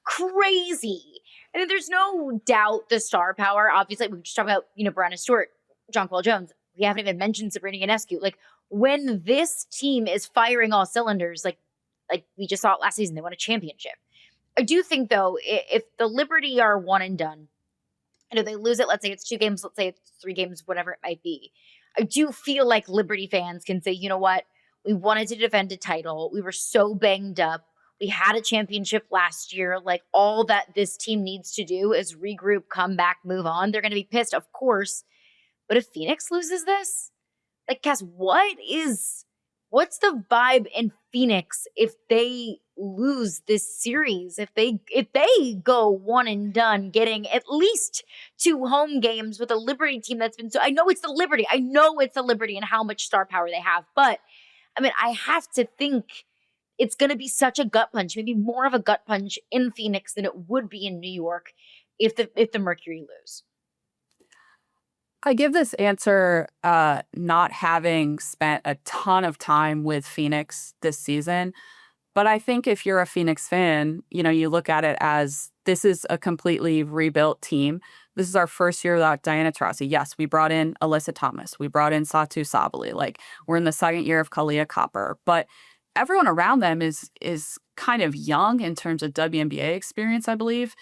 Crazy. And there's no doubt the star power. Obviously, we just talked about, Brianna Stewart, Jonquel Jones. We haven't even mentioned Sabrina Ionescu. Like, when this team is firing all cylinders, like we just saw it last season, they won a championship. I do think, though, if the Liberty are one and done, and if they lose it, let's say it's 2 games, let's say it's 3 games, whatever it might be, I do feel like Liberty fans can say, you know what? We wanted to defend a title. We were so banged up. We had a championship last year. Like, all that this team needs to do is regroup, come back, move on. They're going to be pissed, of course. But if Phoenix loses this, like, Cass, what's the vibe in Phoenix if they lose this series? If they go one and done, getting at least 2 home games with a Liberty team that's been so, I know it's the Liberty and how much star power they have, but I mean, I have to think it's going to be such a gut punch, maybe more of a gut punch in Phoenix than it would be in New York if the Mercury lose. I give this answer not having spent a ton of time with Phoenix this season. But I think if you're a Phoenix fan, you look at it as this is a completely rebuilt team. This is our first year without Diana Taurasi. Yes, we brought in Alyssa Thomas. We brought in Satu Sabali. Like, we're in the second year of Kalia Copper. But everyone around them is kind of young in terms of WNBA experience, I believe.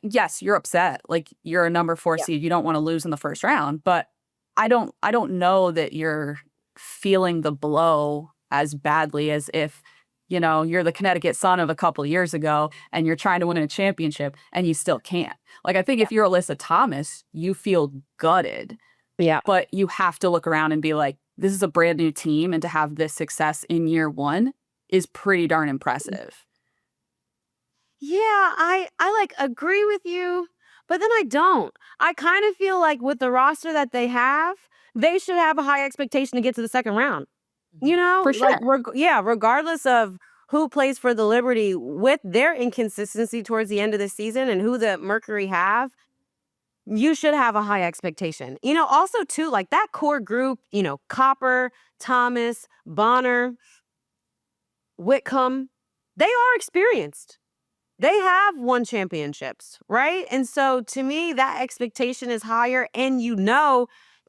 Yes, you're upset. Like, you're a number 4 seed. You don't want to lose in the first round. But I don't know that you're feeling the blow as badly as if, you're the Connecticut Sun of a couple years ago and you're trying to win a championship and you still can't. Like, I think if you're Alyssa Thomas, you feel gutted. Yeah. But you have to look around and be like, this is a brand new team, and to have this success in year 1 is pretty darn impressive. Yeah, I agree with you, but then I don't. I kind of feel like with the roster that they have, they should have a high expectation to get to the second round. For sure. Regardless of who plays for the Liberty, with their inconsistency towards the end of the season and who the Mercury have, you should have a high expectation. Also too, like that core group, Copper, Thomas, Bonner, Whitcomb, they are experienced. They have won championships, right? And so to me, that expectation is higher. And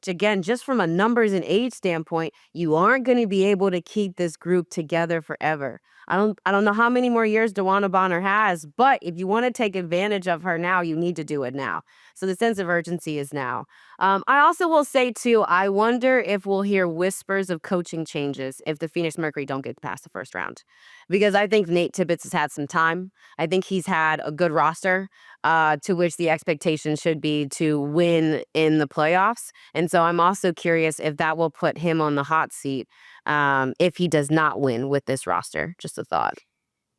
again, just from a numbers and age standpoint, you aren't going to be able to keep this group together forever. I don't know how many more years DeWanna Bonner has, but if you want to take advantage of her now, you need to do it now. So the sense of urgency is now. I also will say, too, I wonder if we'll hear whispers of coaching changes if the Phoenix Mercury don't get past the first round. Because I think Nate Tibbetts has had some time. I think he's had a good roster to which the expectation should be to win in the playoffs. And so I'm also curious if that will put him on the hot seat if he does not win with this roster. Just a thought.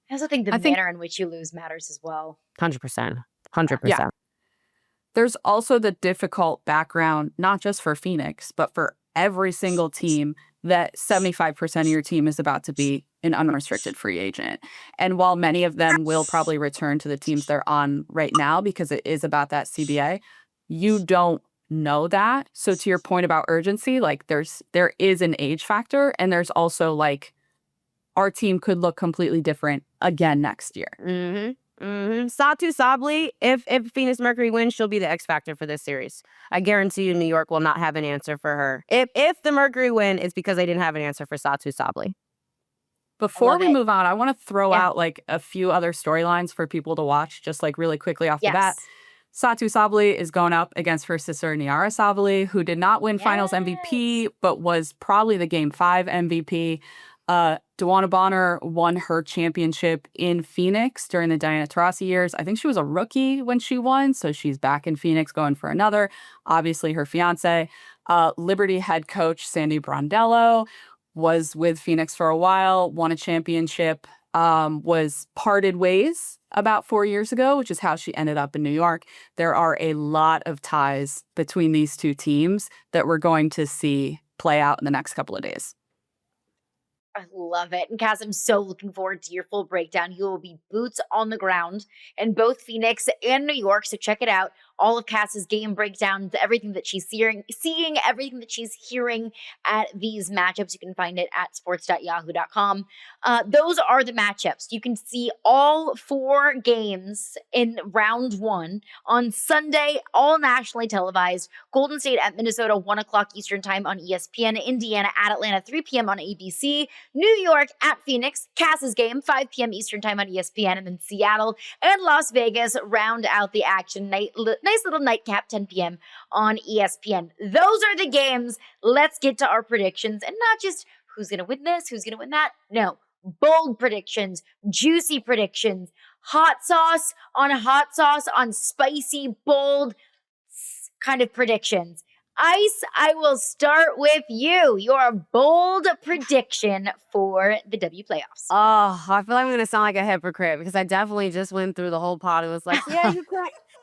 I also think the manner in which you lose matters as well. 100%. 100%. Yeah. There's also the difficult background, not just for Phoenix, but for every single team, that 75% of your team is about to be an unrestricted free agent. And while many of them will probably return to the teams they're on right now because it is about that CBA, you don't know that. So to your point about urgency, like there is an age factor, and there's also like our team could look completely different again next year. Mm-hmm. Satu Sabali, if Phoenix Mercury wins, she'll be the X factor for this series. I guarantee you New York will not have an answer for her. If the Mercury win, it's because they didn't have an answer for Satu Sabali. Before we move on, I want to throw out like a few other storylines for people to watch, just like really quickly off the bat. Satu Sabali is going up against her sister Niara Sabali, who did not win Finals MVP, but was probably the Game 5 MVP. DeWanna Bonner won her championship in Phoenix during the Diana Taurasi years. I think she was a rookie when she won, so she's back in Phoenix going for another. Obviously, her fiance, Liberty head coach Sandy Brondello, was with Phoenix for a while, won a championship, was parted ways about 4 years ago, which is how she ended up in New York. There are a lot of ties between these two teams that we're going to see play out in the next couple of days. I love it. And Cass, I'm so looking forward to your full breakdown. You will be boots on the ground in both Phoenix and New York. So check it out. All of Cass's game breakdowns, everything that she's seeing, everything that she's hearing at these matchups. You can find it at sports.yahoo.com. Those are the matchups. You can see all 4 games in round 1 on Sunday, all nationally televised. Golden State at Minnesota, 1 o'clock Eastern time on ESPN. Indiana at Atlanta, 3 p.m. on ABC. New York at Phoenix, Cass's game, 5 p.m. Eastern time on ESPN. And then Seattle and Las Vegas round out the action. Nice little nightcap, 10 p.m. on ESPN. Those are the games. Let's get to our predictions. And not just who's going to win this, who's going to win that. No, bold predictions, juicy predictions, hot sauce on spicy, bold kind of predictions. Ice, I will start with you. Your bold prediction for the W playoffs. Oh, I feel like I'm going to sound like a hypocrite because I definitely just went through the whole pot and was like, yeah,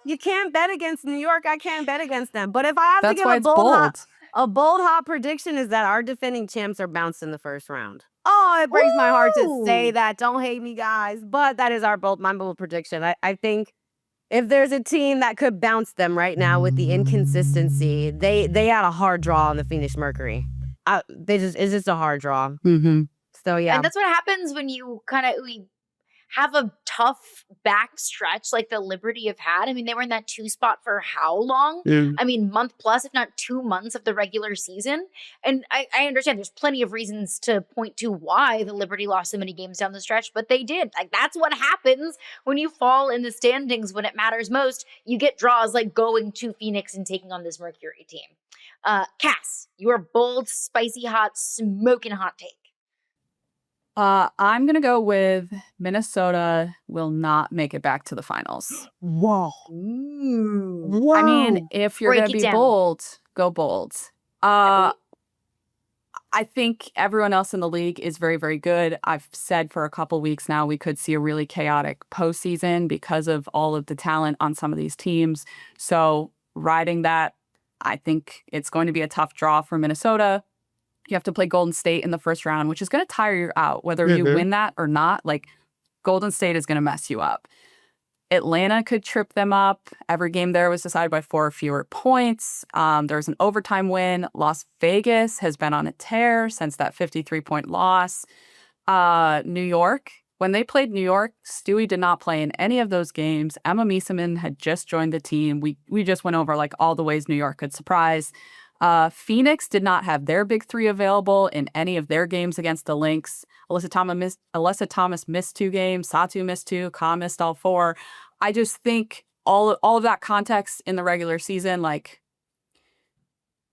you can't bet against New York. I can't bet against them. But if I have to That's give why it's bold. a bold hot prediction is that our defending champs are bounced in the first round. Oh, it breaks my heart to say that. Don't hate me, guys. But that is my bold prediction. I think if there's a team that could bounce them right now with the inconsistency, they had a hard draw on the Phoenix Mercury. It's just a hard draw. Mm-hmm. So yeah, And that's what happens when you we have a tough back stretch like the Liberty have had. I mean, they were in that 2 spot for how long? I mean, month plus, if not 2 months of the regular season. And I understand there's plenty of reasons to point to why the Liberty lost so many games down the stretch, but they did. Like, that's what happens when you fall in the standings when it matters most. You get draws like going to Phoenix and taking on this Mercury team. Cass, your bold, spicy, hot, smoking hot take. I'm going to go with Minnesota will not make it back to the finals. whoa. I mean, if you're Break going to it be down. bold, go bold. I think everyone else in the league is very, very good. I've said for a couple weeks now we could see a really chaotic postseason because of all of the talent on some of these teams. So riding that, I think it's going to be a tough draw for Minnesota. You have to play Golden State in the first round, which is going to tire you out, whether you win that or not. Like, Golden State is going to mess you up. Atlanta could trip them up. Every game there was decided by 4 or fewer points. There was an overtime win. Las Vegas has been on a tear since that 53-point loss. New York, when they played New York, Stewie did not play in any of those games. Emma Miesemann had just joined the team. We just went over like all the ways New York could surprise. Phoenix did not have their big 3 available in any of their games against the Lynx. Alyssa Thomas missed 2 games. Satu missed 2. Ka missed all 4. I just think all of that context in the regular season, like,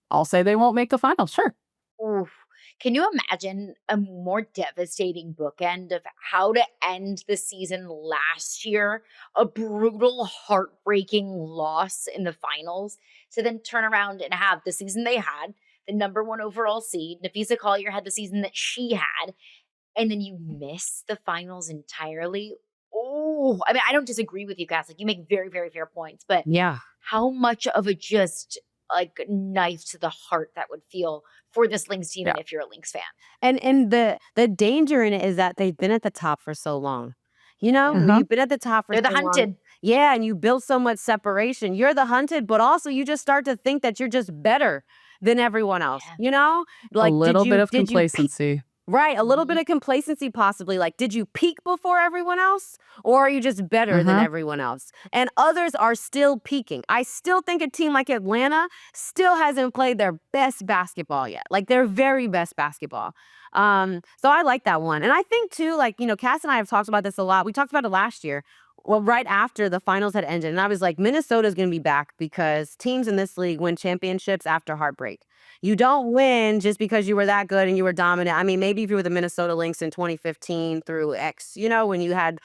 I'll say they won't make the finals. Sure. Oof. Can you imagine a more devastating bookend of how to end the season last year? A brutal, heartbreaking loss in the finals to then turn around and have the season they had, the number 1 overall seed. Nafisa Collier had the season that she had, and then you miss the finals entirely. Oh, I mean, I don't disagree with you, Cass. Like, you make very, very fair points, but Yeah. how much of a just like knife to the heart that would feel for this Lynx team, Yeah. and if you're a Lynx fan. And the danger in it is that they've been at the top for so long. You know, Mhm. you've been at the top for They're the so long. hunted. Yeah, and you build so much separation. You're the hunted, but also you just start to think that you're just better than everyone else. Yeah. You know, A little bit of did you peak? complacency. Right, a little bit of complacency possibly. Like, did you peak before everyone else? Or are you just better than everyone else? And others are still peaking. I still think a team like Atlanta still hasn't played their best basketball yet. Like, their very best basketball. So I like that one. And I think too, like, you know, Cass and I have talked about this a lot. We talked about it last year. well, right after the finals had ended, and I was like, Minnesota's going to be back because teams in this league win championships after heartbreak. You don't win just because you were that good and you were dominant. I mean, maybe if you were the Minnesota Lynx in 2015 through X, when you had,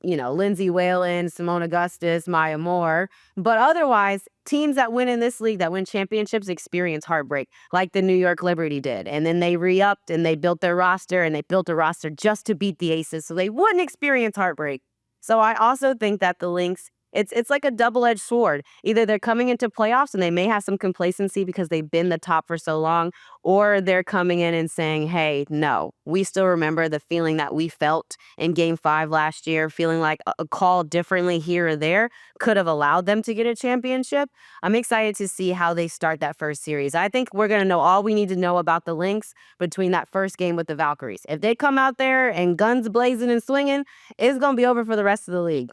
Lindsay Whalen, Simone Augustus, Maya Moore. But otherwise, teams that win in this league, that win championships, experience heartbreak, like the New York Liberty did. And then they re-upped and they built their roster, and they built a roster just to beat the Aces, so they wouldn't experience heartbreak. So I also think that the Lynx, it's like a double-edged sword. Either they're coming into playoffs and they may have some complacency because they've been the top for so long, or they're coming in and saying, hey, no, we still remember the feeling that we felt in Game 5 last year, feeling like a call differently here or there could have allowed them to get a championship. I'm excited to see how they start that first series. I think we're going to know all we need to know about the Lynx between that first game with the Valkyries. If they come out there and guns blazing and swinging, it's going to be over for the rest of the league.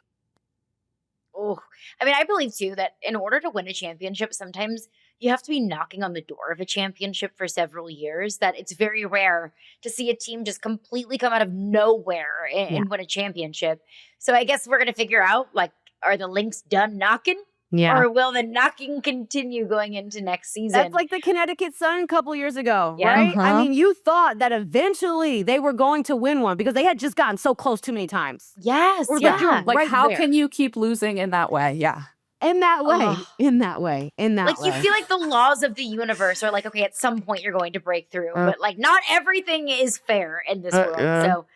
Oh, I mean, I believe too that in order to win a championship, sometimes you have to be knocking on the door of a championship for several years. That it's very rare to see a team just completely come out of nowhere Yeah. and win a championship. So I guess we're going to figure out, like, are the Lynx done knocking? Yeah. Or will the knocking continue going into next season? That's like the Connecticut Sun a couple years ago, Yeah. right? I Uh-huh. mean, you thought that eventually they were going to win one because they had just gotten so close too many times. Yes, Or like yeah. you're Like, right how there. can you keep losing in that way? Yeah. In that way, Ugh. in that way, in that Like, way. you feel like the laws of the universe are like, okay, at some point you're going to break through, but like, not everything is fair in this world. yeah. So,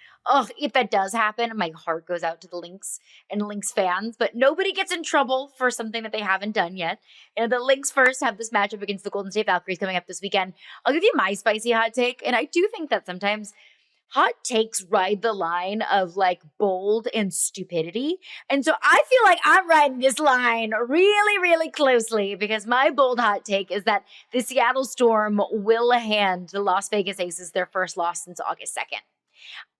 if that does happen, my heart goes out to the Lynx and Lynx fans, but nobody gets in trouble for something that they haven't done yet. And the Lynx first have this matchup against the Golden State Valkyries coming up this weekend. I'll give you my spicy hot take, and I do think that sometimes hot takes ride the line of like bold and stupidity. And so I feel like I'm riding this line really, really closely because my bold hot take is that the Seattle Storm will hand the Las Vegas Aces their first loss since August 2nd.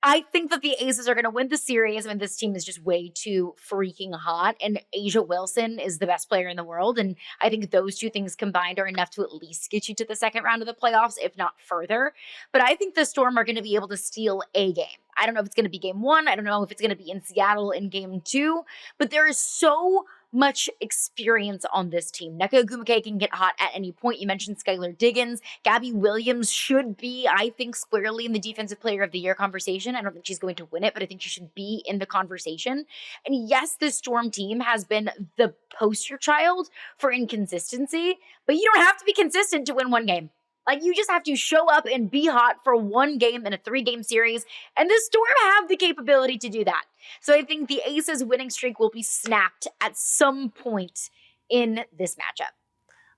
I think that the Aces are going to win the series. I mean, this team is just way too freaking hot, and Asia Wilson is the best player in the world. And I think those two things combined are enough to at least get you to the second round of the playoffs, if not further. But I think the Storm are going to be able to steal a game. I don't know if it's going to be game 1. I don't know if it's going to be in Seattle in game 2, but there is so much experience on this team. Nneka Ogwumike can get hot at any point. You mentioned Skylar Diggins. Gabby Williams should be, I think, squarely in the Defensive Player of the Year conversation. I don't think she's going to win it, but I think she should be in the conversation. And yes, this Storm team has been the poster child for inconsistency, but you don't have to be consistent to win one game. Like, you just have to show up and be hot for one game in a 3-game series, and the Storm have the capability to do that. So I think the Aces winning streak will be snapped at some point in this matchup.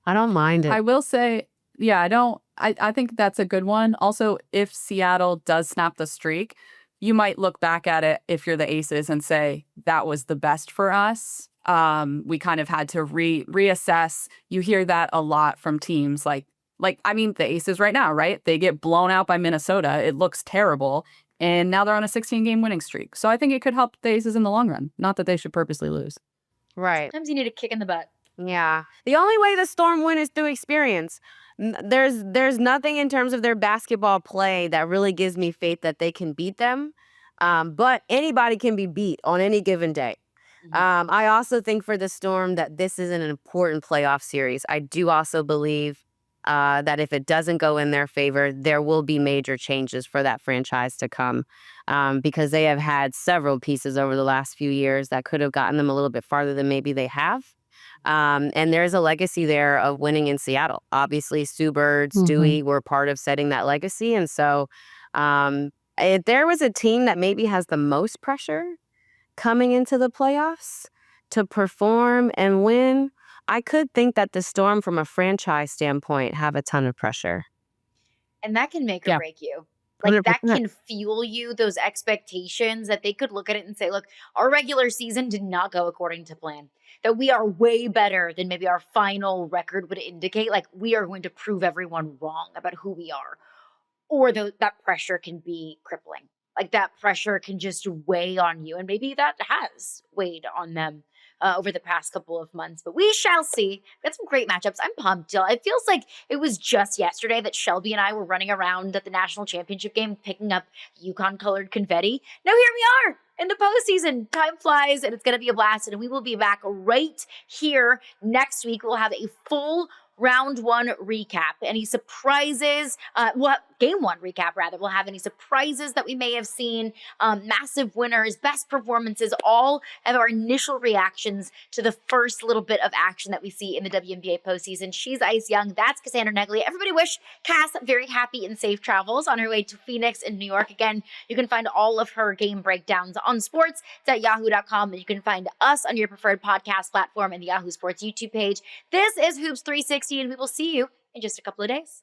I don't mind it. I will say, yeah, I think that's a good one. Also, if Seattle does snap the streak, you might look back at it if you're the Aces and say, that was the best for us. We kind of had to reassess. You hear that a lot from teams like, I mean, the Aces right now, right? They get blown out by Minnesota. It looks terrible. And now they're on a 16-game winning streak. So I think it could help the Aces in the long run. Not that they should purposely lose. Right. Sometimes you need a kick in the butt. Yeah. The only way the Storm win is through experience. There's nothing in terms of their basketball play that really gives me faith that they can beat them. But anybody can be beat on any given day. I also think for the Storm that this is an important playoff series. I do also believe that if it doesn't go in their favor, there will be major changes for that franchise to come because they have had several pieces over the last few years that could have gotten them a little bit farther than maybe they have. And there's a legacy there of winning in Seattle. Obviously, Sue Bird, Stewie were part of setting that legacy. And so if there was a team that maybe has the most pressure coming into the playoffs to perform and win, I could think that the Storm, from a franchise standpoint, have a ton of pressure. And that can make or Yeah. break you. Like, that 100%. can fuel you, those expectations that they could look at it and say, look, our regular season did not go according to plan. That we are way better than maybe our final record would indicate. Like, we are going to prove everyone wrong about who we are. Or that pressure can be crippling. Like, that pressure can just weigh on you. And maybe that has weighed on them over the past couple of months. But we shall see. We've got some great matchups. I'm pumped. It feels like it was just yesterday that Shelby and I were running around at the national championship game picking up Yukon-colored confetti. Now here we are in the postseason. Time flies, and it's going to be a blast, and we will be back right here next week. We'll have a full round one recap. Any surprises? Game one recap, rather. We'll have any surprises that we may have seen, massive winners, best performances, all of our initial reactions to the first little bit of action that we see in the WNBA postseason. She's Ice Young. That's Cassandra Negley. Everybody wish Cass very happy and safe travels on her way to Phoenix and New York. Again, you can find all of her game breakdowns on sports. It's at yahoo.com. And you can find us on your preferred podcast platform and the Yahoo Sports YouTube page. This is Hoops 360, and we will see you in just a couple of days.